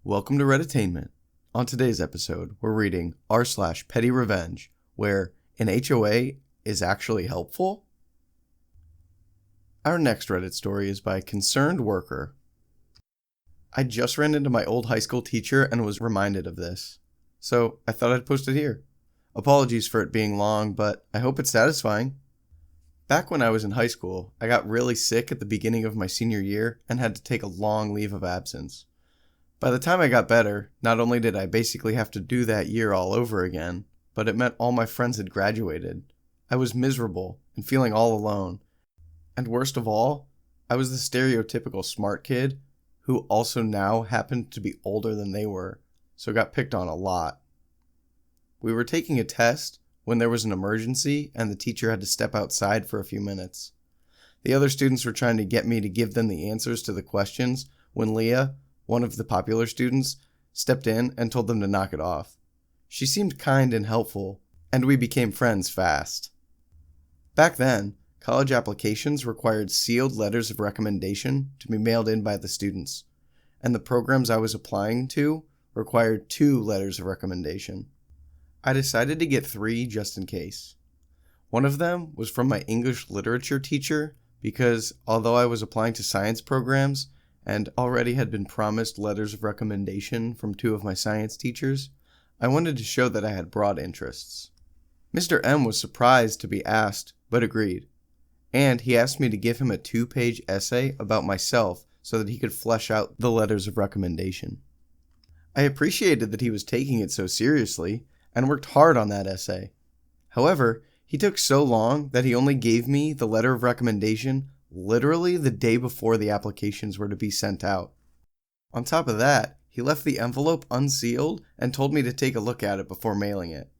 Welcome to Redditainment. On today's episode, we're reading r/PettyRevenge, where an HOA is actually helpful. Our next Reddit story is by Concerned Worker. I just ran into my old high school teacher and was reminded of this, so I thought I'd post it here. Apologies for it being long, but I hope it's satisfying. Back when I was in high school, I got really sick at the beginning of my senior year and had to take a long leave of absence. By the time I got better, not only did I basically have to do that year all over again, but it meant all my friends had graduated. I was miserable and feeling all alone. And worst of all, I was the stereotypical smart kid who also now happened to be older than they were, so got picked on a lot. We were taking a test when there was an emergency and the teacher had to step outside for a few minutes. The other students were trying to get me to give them the answers to the questions when Leah, one of the popular students, stepped in and told them to knock it off. She seemed kind and helpful, and we became friends fast. Back then, college applications required sealed letters of recommendation to be mailed in by the students, and the programs I was applying to required 2 letters of recommendation. I decided to get 3 just in case. One of them was from my English literature teacher because although I was applying to science programs and already had been promised letters of recommendation from 2 of my science teachers, I wanted to show that I had broad interests. Mr. M was surprised to be asked, but agreed, and he asked me to give him a 2-page essay about myself so that he could flesh out the letters of recommendation. I appreciated that he was taking it so seriously and worked hard on that essay. However, he took so long that he only gave me the letter of recommendation literally the day before the applications were to be sent out. On top of that, he left the envelope unsealed and told me to take a look at it before mailing it.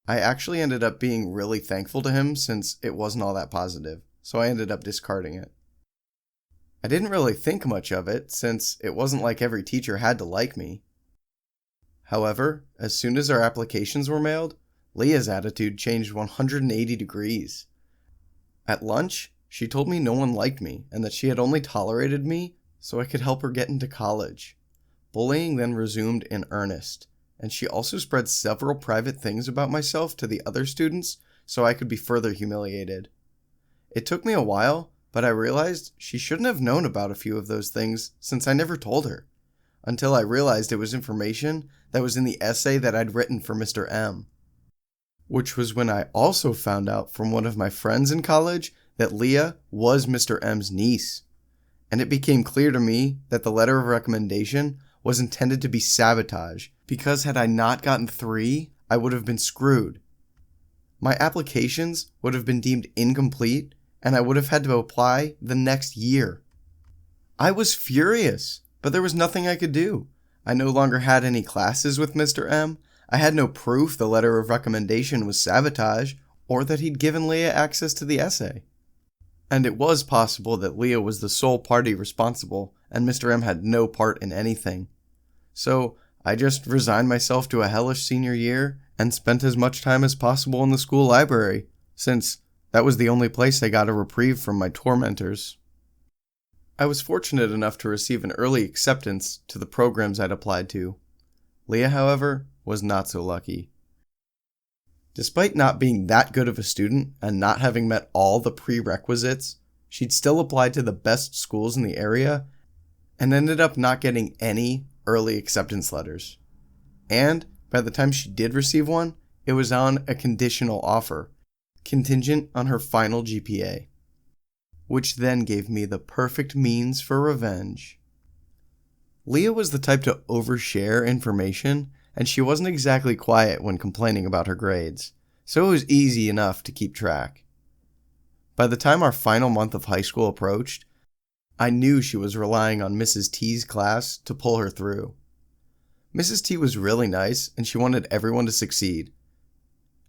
I actually ended up being really thankful to him since it wasn't all that positive, so I ended up discarding it. I didn't really think much of it since it wasn't like every teacher had to like me. However, as soon as our applications were mailed, Leah's attitude changed 180 degrees. At lunch, she told me no one liked me and that she had only tolerated me so I could help her get into college. Bullying then resumed in earnest, and she also spread several private things about myself to the other students so I could be further humiliated. It took me a while, but I realized she shouldn't have known about a few of those things since I never told her, until I realized it was information that was in the essay that I'd written for Mr. M. Which was when I also found out from one of my friends in college that Leah was Mr. M's niece, and it became clear to me that the letter of recommendation was intended to be sabotage, because had I not gotten 3, I would have been screwed. My applications would have been deemed incomplete, and I would have had to apply the next year. I was furious, but there was nothing I could do. I no longer had any classes with Mr. M. I had no proof the letter of recommendation was sabotage, or that he'd given Leah access to the essay. And it was possible that Leah was the sole party responsible, and Mr. M had no part in anything. So I just resigned myself to a hellish senior year and spent as much time as possible in the school library, since that was the only place I got a reprieve from my tormentors. I was fortunate enough to receive an early acceptance to the programs I'd applied to. Leah, however, was not so lucky. Despite not being that good of a student and not having met all the prerequisites, she'd still applied to the best schools in the area and ended up not getting any early acceptance letters. And by the time she did receive one, it was on a conditional offer, contingent on her final GPA, which then gave me the perfect means for revenge. Leah was the type to overshare information, and she wasn't exactly quiet when complaining about her grades, so it was easy enough to keep track. By the time our final month of high school approached, I knew she was relying on Mrs. T's class to pull her through. Mrs. T was really nice, and she wanted everyone to succeed.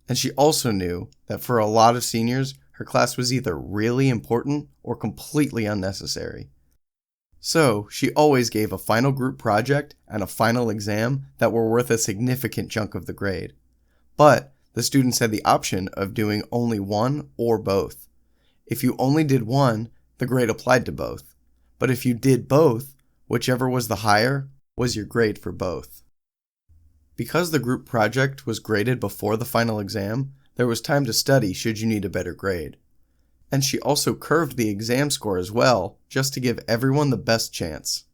And she also knew that for a lot of seniors, her class was either really important or completely unnecessary. So, she always gave a final group project and a final exam that were worth a significant chunk of the grade. But the students had the option of doing only one or both. If you only did one, the grade applied to both. But if you did both, whichever was the higher was your grade for both. Because the group project was graded before the final exam, there was time to study should you need a better grade. And she also curved the exam score as well, just to give everyone the best chance.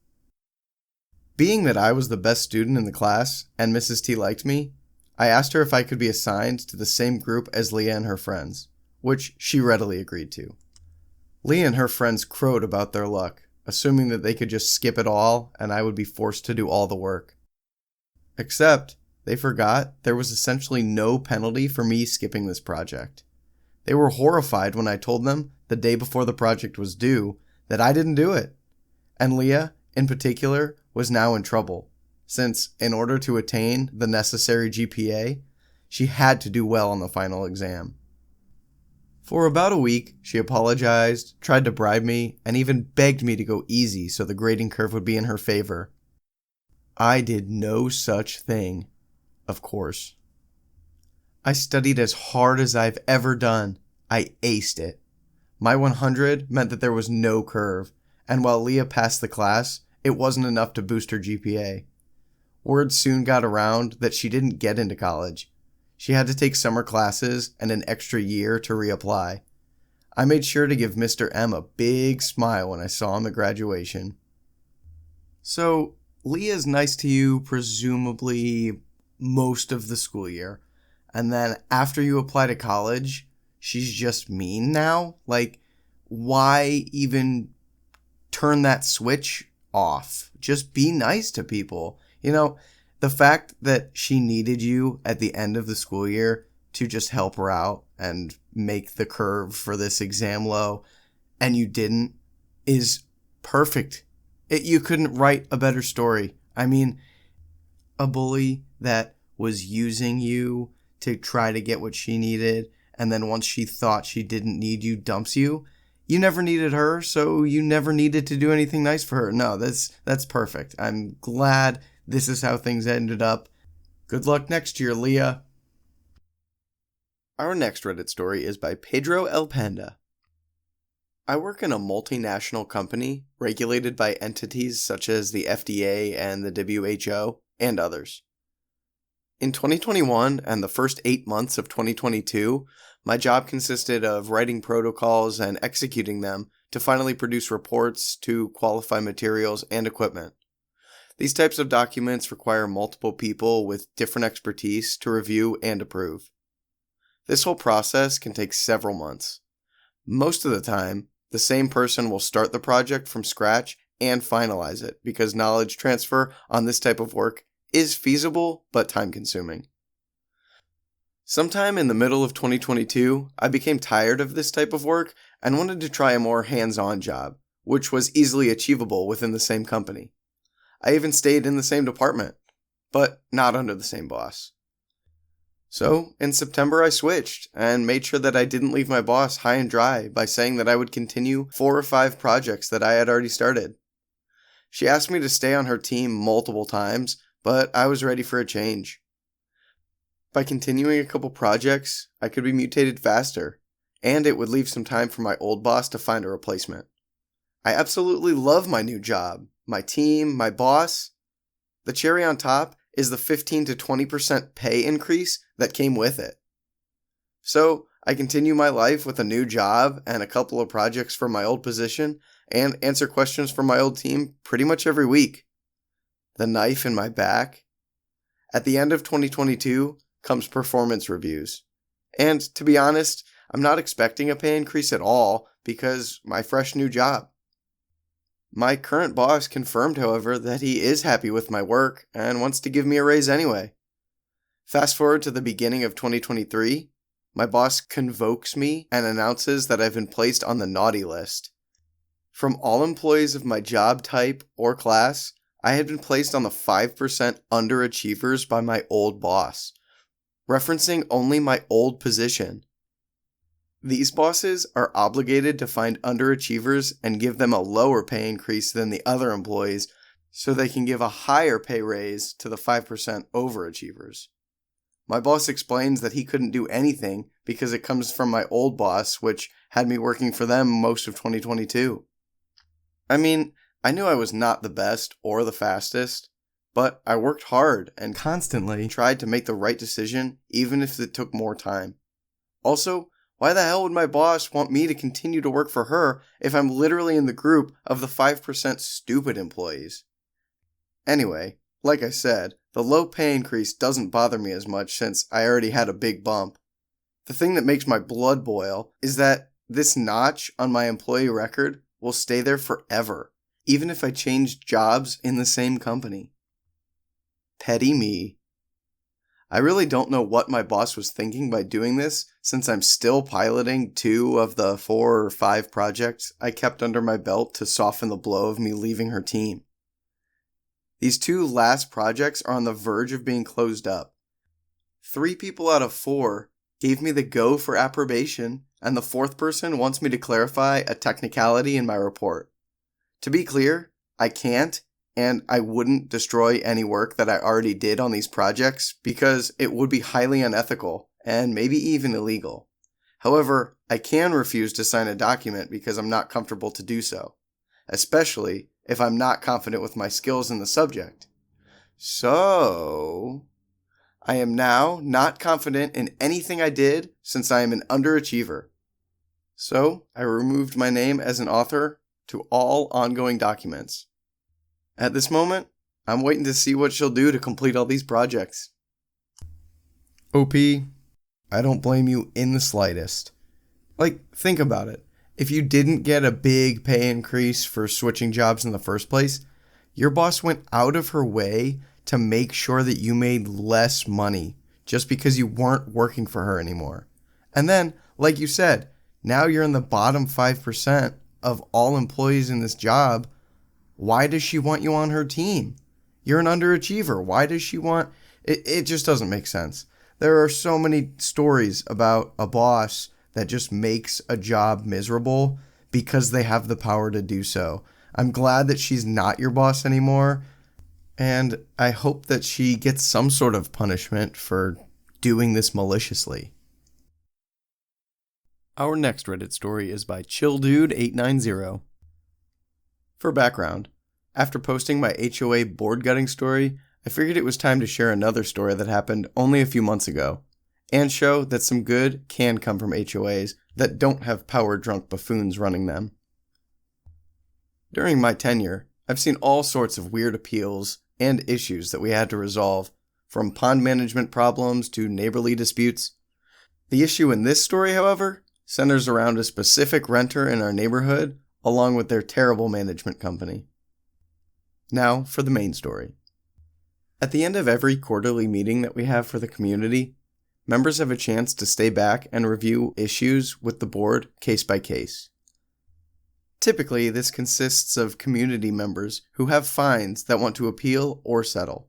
Being that I was the best student in the class and Mrs. T liked me, I asked her if I could be assigned to the same group as Leah and her friends, which she readily agreed to. Leah and her friends crowed about their luck, assuming that they could just skip it all and I would be forced to do all the work. Except, they forgot there was essentially no penalty for me skipping this project. They were horrified when I told them, the day before the project was due, that I didn't do it. And Leah, in particular, was now in trouble, since in order to attain the necessary GPA, she had to do well on the final exam. For about a week, she apologized, tried to bribe me, and even begged me to go easy so the grading curve would be in her favor. I did no such thing, of course. I studied as hard as I've ever done. I aced it. My 100 meant that there was no curve, and while Leah passed the class, it wasn't enough to boost her GPA. Word soon got around that she didn't get into college. She had to take summer classes and an extra year to reapply. I made sure to give Mr. M a big smile when I saw him at graduation. So, Leah's nice to you presumably most of the school year, and then after you apply to college, she's just mean now? Like, why even turn that switch off? Just be nice to people. You know, the fact that she needed you at the end of the school year to just help her out and make the curve for this exam low, and you didn't, is perfect. You couldn't write a better story. I mean, a bully that was using you to try to get what she needed, and then once she thought she didn't need you, dumps you. You never needed her, so you never needed to do anything nice for her. No, that's perfect. I'm glad this is how things ended up. Good luck next year, Leah. Our next Reddit story is by Pedro El Panda. I work in a multinational company regulated by entities such as the FDA and the WHO and others. In 2021 and the first 8 months of 2022, my job consisted of writing protocols and executing them to finally produce reports to qualify materials and equipment. These types of documents require multiple people with different expertise to review and approve. This whole process can take several months. Most of the time, the same person will start the project from scratch and finalize it because knowledge transfer on this type of work is feasible but time-consuming. Sometime in the middle of 2022, I became tired of this type of work and wanted to try a more hands-on job, which was easily achievable within the same company. I even stayed in the same department, but not under the same boss. So, in September I switched and made sure that I didn't leave my boss high and dry by saying that I would continue 4 or 5 projects that I had already started. She asked me to stay on her team multiple times, but I was ready for a change. By continuing a couple projects, I could be mutated faster, and it would leave some time for my old boss to find a replacement. I absolutely love my new job, my team, my boss. The cherry on top is the 15 to 20% pay increase that came with it. So, I continue my life with a new job and a couple of projects from my old position and answer questions from my old team pretty much every week. The knife in my back. At the end of 2022 comes performance reviews. And to be honest, I'm not expecting a pay increase at all because my fresh new job. My current boss confirmed, however, that he is happy with my work and wants to give me a raise anyway. Fast forward to the beginning of 2023, my boss convokes me and announces that I've been placed on the naughty list. From all employees of my job type or class, I had been placed on the 5% underachievers by my old boss, referencing only my old position. These bosses are obligated to find underachievers and give them a lower pay increase than the other employees so they can give a higher pay raise to the 5% overachievers. My boss explains that he couldn't do anything because it comes from my old boss, which had me working for them most of 2022. I mean, I knew I was not the best or the fastest, But I worked hard and constantly tried to make the right decision, even if it took more time. Also, why the hell would my boss want me to continue to work for her if I'm literally in the group of the 5% stupid employees? Anyway, like I said, the low pay increase doesn't bother me as much since I already had a big bump. The thing that makes my blood boil is that this notch on my employee record will stay there forever, even if I change jobs in the same company. Petty me. I really don't know what my boss was thinking by doing this, since I'm still piloting 2 of the 4 or 5 projects I kept under my belt to soften the blow of me leaving her team. These 2 last projects are on the verge of being closed up. 3 people out of 4 gave me the go for approbation, and the 4th person wants me to clarify a technicality in my report. To be clear, I can't and I wouldn't destroy any work that I already did on these projects because it would be highly unethical and maybe even illegal. However, I can refuse to sign a document because I'm not comfortable to do so, especially if I'm not confident with my skills in the subject. So, I am now not confident in anything I did since I am an underachiever. So, I removed my name as an author to all ongoing documents. At this moment, I'm waiting to see what she'll do to complete all these projects. OP, I don't blame you in the slightest. Think about it. If you didn't get a big pay increase for switching jobs in the first place, your boss went out of her way to make sure that you made less money just because you weren't working for her anymore. And then, like you said, now you're in the bottom 5% of all employees in this job. Why does she want you on her team? You're an underachiever. Why does she want... It just doesn't make sense. There are so many stories about a boss that just makes a job miserable because they have the power to do so. I'm glad that she's not your boss anymore, and I hope that she gets some sort of punishment for doing this maliciously. Our next Reddit story is by ChillDude890. For background, after posting my HOA board gutting story, I figured it was time to share another story that happened only a few months ago, and show that some good can come from HOAs that don't have power-drunk buffoons running them. During my tenure, I've seen all sorts of weird appeals and issues that we had to resolve, from pond management problems to neighborly disputes. The issue in this story, however, centers around a specific renter in our neighborhood along with their terrible management company. Now for the main story. At the end of every quarterly meeting that we have for the community, members have a chance to stay back and review issues with the board case by case. Typically, this consists of community members who have fines that want to appeal or settle.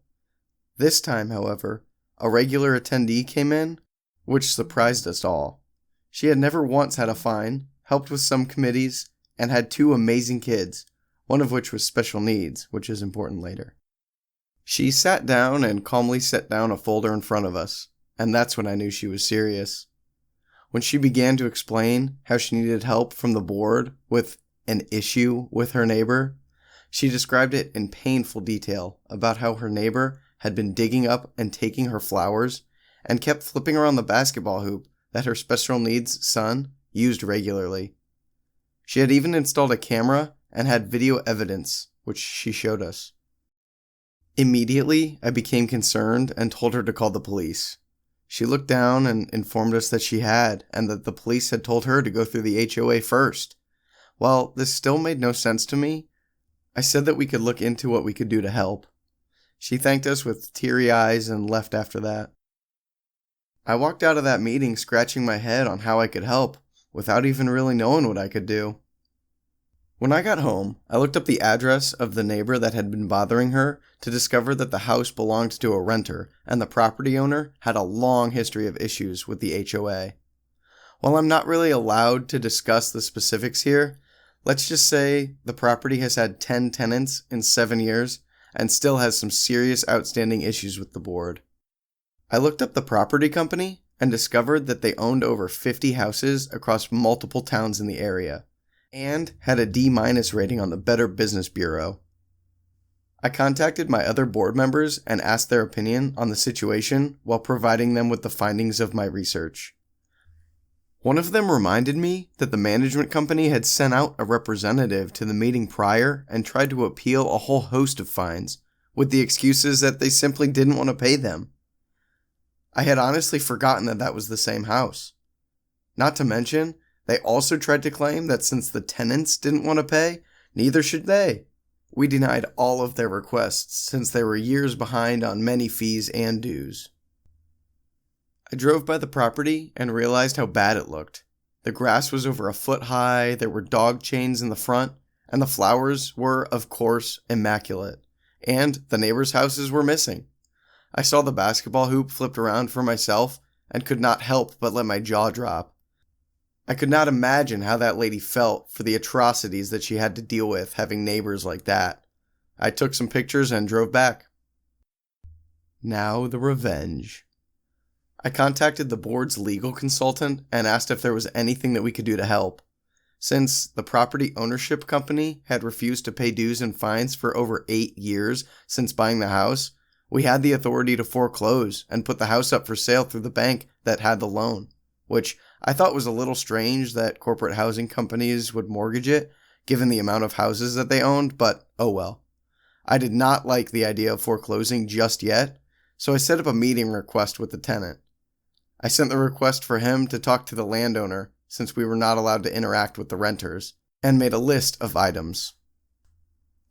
This time, however, a regular attendee came in, which surprised us all. She had never once had a fine, helped with some committees, and had 2 amazing kids, one of which was special needs, which is important later. She sat down and calmly set down a folder in front of us, and that's when I knew she was serious. When she began to explain how she needed help from the board with an issue with her neighbor, she described it in painful detail about how her neighbor had been digging up and taking her flowers and kept flipping around the basketball hoop that her special needs son used regularly. She had even installed a camera and had video evidence, which she showed us. Immediately, I became concerned and told her to call the police. She looked down and informed us that she had, and that the police had told her to go through the HOA first. While this still made no sense to me, I said that we could look into what we could do to help. She thanked us with teary eyes and left after that. I walked out of that meeting scratching my head on how I could help, without even really knowing what I could do. When I got home, I looked up the address of the neighbor that had been bothering her to discover that the house belonged to a renter, and the property owner had a long history of issues with the HOA. While I'm not really allowed to discuss the specifics here, let's just say the property has had 10 tenants in 7 years and still has some serious outstanding issues with the board. I looked up the property company and discovered that they owned over 50 houses across multiple towns in the area, and had a D- rating on the Better Business Bureau. I contacted my other board members and asked their opinion on the situation while providing them with the findings of my research. One of them reminded me that the management company had sent out a representative to the meeting prior and tried to appeal a whole host of fines, with the excuses that they simply didn't want to pay them. I had honestly forgotten that that was the same house. Not to mention, they also tried to claim that since the tenants didn't want to pay, neither should they. We denied all of their requests since they were years behind on many fees and dues. I drove by the property and realized how bad it looked. The grass was over a foot high, there were dog chains in the front, and the flowers were, of course, immaculate. And the neighbors' houses were missing. I saw the basketball hoop flipped around for myself and could not help but let my jaw drop. I could not imagine how that lady felt for the atrocities that she had to deal with having neighbors like that. I took some pictures and drove back. Now the revenge. I contacted the board's legal consultant and asked if there was anything that we could do to help. Since the property ownership company had refused to pay dues and fines for over 8 years since buying the house, we had the authority to foreclose and put the house up for sale through the bank that had the loan, which I thought was a little strange that corporate housing companies would mortgage it, given the amount of houses that they owned, but oh well. I did not like the idea of foreclosing just yet, so I set up a meeting request with the tenant. I sent the request for him to talk to the landowner, since we were not allowed to interact with the renters, and made a list of items.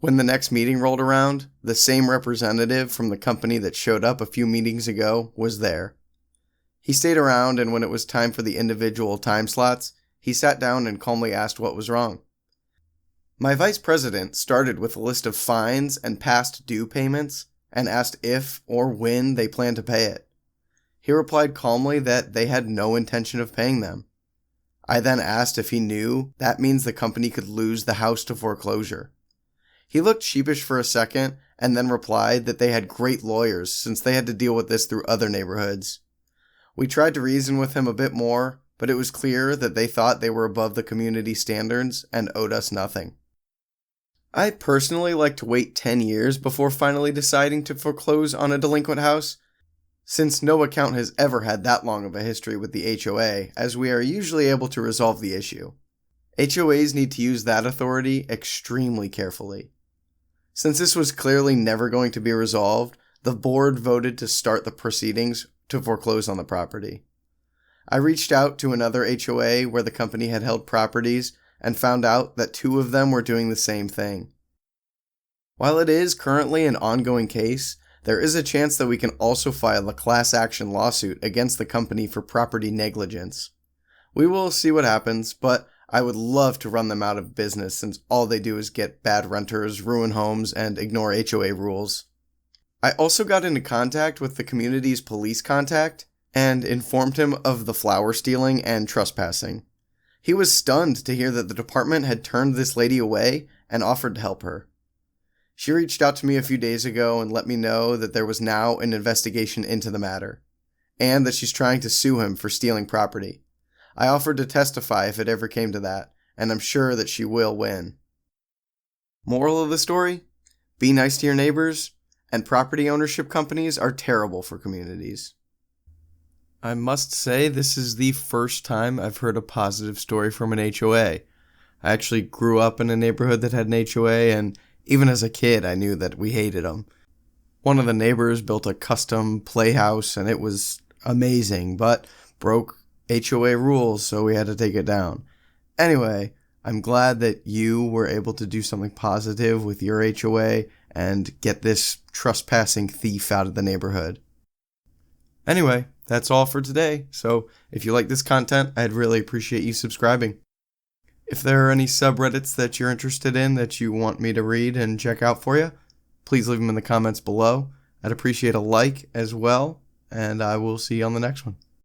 When the next meeting rolled around, the same representative from the company that showed up a few meetings ago was there. He stayed around, and when it was time for the individual time slots, he sat down and calmly asked what was wrong. My vice president started with a list of fines and past due payments, and asked if or when they planned to pay it. He replied calmly that they had no intention of paying them. I then asked if he knew that means the company could lose the house to foreclosure. He looked sheepish for a second and then replied that they had great lawyers since they had to deal with this through other neighborhoods. We tried to reason with him a bit more, but it was clear that they thought they were above the community standards and owed us nothing. I personally like to wait 10 years before finally deciding to foreclose on a delinquent house, since no account has ever had that long of a history with the HOA, as we are usually able to resolve the issue. HOAs need to use that authority extremely carefully. Since this was clearly never going to be resolved, the board voted to start the proceedings to foreclose on the property. I reached out to another HOA where the company had held properties and found out that 2 of them were doing the same thing. While it is currently an ongoing case, there is a chance that we can also file a class action lawsuit against the company for property negligence. We will see what happens, but I would love to run them out of business since all they do is get bad renters, ruin homes, and ignore HOA rules. I also got into contact with the community's police contact and informed him of the flower stealing and trespassing. He was stunned to hear that the department had turned this lady away and offered to help her. She reached out to me a few days ago and let me know that there was now an investigation into the matter, and that she's trying to sue him for stealing property. I offered to testify if it ever came to that, and I'm sure that she will win. Moral of the story? Be nice to your neighbors, and property ownership companies are terrible for communities. I must say this is the first time I've heard a positive story from an HOA. I actually grew up in a neighborhood that had an HOA, and even as a kid, I knew that we hated them. One of the neighbors built a custom playhouse, and it was amazing, but broke HOA rules, so we had to take it down. Anyway, I'm glad that you were able to do something positive with your HOA and get this trespassing thief out of the neighborhood. Anyway, that's all for today, so if you like this content, I'd really appreciate you subscribing. If there are any subreddits that you're interested in that you want me to read and check out for you, please leave them in the comments below. I'd appreciate a like as well, and I will see you on the next one.